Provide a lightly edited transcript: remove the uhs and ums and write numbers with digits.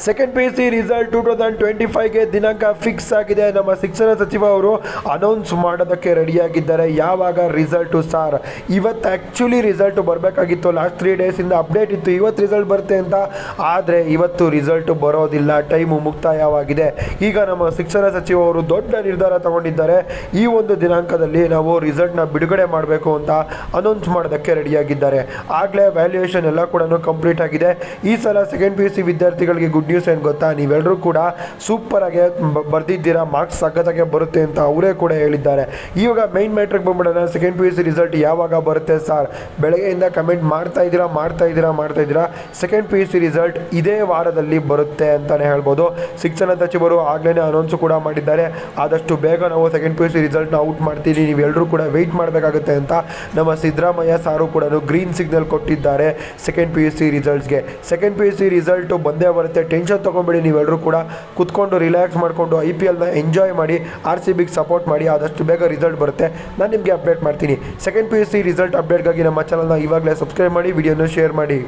Second P U C result 2025ಗೆ ದಿನಾಂಕ fix ಆಗಿದೆ. ನಮ್ಮ ಶಿಕ್ಷಣ ಸಚಿವ ಅವರು ಅನೌನ್ಸ್ ಮಾಡೋದಕ್ಕೆ ರೆಡಿಯಾಗಿದ್ದಾರೆ. ಯಾವಾಗ ರಿಸಲ್ಟು ಸಾರ್? ಇವತ್ತು ಆ್ಯಕ್ಚುಲಿ ರಿಸಲ್ಟು ಬರಬೇಕಾಗಿತ್ತು. ಲಾಸ್ಟ್ 3 ಡೇಸಿಂದ ಅಪ್ಡೇಟ್ ಇತ್ತು ಇವತ್ತು ರಿಸಲ್ಟ್ ಬರುತ್ತೆ ಅಂತ. ಆದರೆ ಇವತ್ತು ರಿಸಲ್ಟು ಬರೋದಿಲ್ಲ, ಟೈಮು ಮುಕ್ತಾಯವಾಗಿದೆ. ಈಗ ನಮ್ಮ ಶಿಕ್ಷಣ ಸಚಿವರು ದೊಡ್ಡ ನಿರ್ಧಾರ ತಗೊಂಡಿದ್ದಾರೆ. ಈ ಒಂದು ದಿನಾಂಕದಲ್ಲಿ ನಾವು ರಿಸಲ್ಟ್ನ ಬಿಡುಗಡೆ ಮಾಡಬೇಕು ಅಂತ ಅನೌನ್ಸ್ ಮಾಡೋದಕ್ಕೆ ರೆಡಿಯಾಗಿದ್ದಾರೆ. ಆಗಲೇ ವ್ಯಾಲ್ಯೂಯೇಷನ್ ಎಲ್ಲ ಕೂಡ ಕಂಪ್ಲೀಟ್ ಆಗಿದೆ. ಈ ಸಲ ಸೆಕೆಂಡ್ ಪಿ ಯು ಸಿ ವಿದ್ಯಾರ್ಥಿಗಳಿಗೆ ಗುಡ್ ನ್ಯೂಸ್ ಏನು ಗೊತ್ತಾ? ನೀವೆಲ್ಲರೂ ಕೂಡ ಸೂಪರಾಗಿ ಬರ್ದಿದ್ದೀರಾ, ಮಾರ್ಕ್ಸ್ ಸಖತ್ತಾಗೆ ಬರುತ್ತೆ ಅಂತ ಅವರೇ ಕೂಡ ಹೇಳಿದ್ದಾರೆ. ಇವಾಗ ಮೈನ್ ಮ್ಯಾಟ್ರಿಗೆ ಬಂದ್ಬಿಡೋಣ. Second P U C result ಯಾವಾಗ ಬರುತ್ತೆ ಸರ್? ಬೆಳಗ್ಗೆಯಿಂದ ಕಮೆಂಟ್ ಮಾಡ್ತಾ ಇದ್ದೀರಾ. Second P U C result ಇದೇ ವಾರದಲ್ಲಿ ಬರುತ್ತೆ ಅಂತಲೇ ಹೇಳ್ಬೋದು. ಶಿಕ್ಷಣ ಸಚಿವರು ಆಗಲೇ ಅನೌನ್ಸ್ ಕೂಡ ಮಾಡಿದ್ದಾರೆ. ಆದಷ್ಟು ಬೇಗ ನಾವು ಸೆಕೆಂಡ್ ಪಿ ಯು ಸಿ ರಿಸಲ್ಟ್ನ ಔಟ್ ಮಾಡ್ತೀವಿ, ನೀವೆಲ್ಲರೂ ಕೂಡ ವೆಯ್ಟ್ ಮಾಡಬೇಕಾಗುತ್ತೆ ಅಂತ ನಮ್ಮ ಸಿದ್ದರಾಮಯ್ಯ ಸಾರು ಕೂಡ ಗ್ರೀನ್ ಸಿಗ್ನಲ್ ಕೊಟ್ಟಿದ್ದಾರೆ ಸೆಕೆಂಡ್ ಪಿ ಯು ಸಿ ರಿಸಲ್ಟ್ಸ್ಗೆ. Second P U C result ಬಂದೇ ಬರುತ್ತೆ, ಟೆನ್ಷನ್ ತೊಗೊಂಬೇಡಿ. ನೀವೆಲ್ಲರೂ ಕೂಡ ಕೂತ್ಕೊಂಡು ರಿಲ್ಯಾಕ್ಸ್ ಮಾಡಿಕೊಂಡು IPLನ ಎಂಜಾಯ್ ಮಾಡಿ, RCBಗೆ ಸಪೋರ್ಟ್ ಮಾಡಿ. ಆದಷ್ಟು ಬೇಗ ರಿಸಲ್ಟ್ ಬರುತ್ತೆ, ನಾನು ನಿಮಗೆ ಅಪ್ಡೇಟ್ ಮಾಡ್ತೀನಿ. Second P U C result ಅಪ್ಡೇಟ್ಗಾಗಿ ನಮ್ಮ ಚಾನಲ್ನ ಇವಾಗಲೇ ಸಬ್ಸ್ಕ್ರೈಬ್ ಮಾಡಿ, ವಿಡಿಯೋನ ಶೇರ್ ಮಾಡಿ.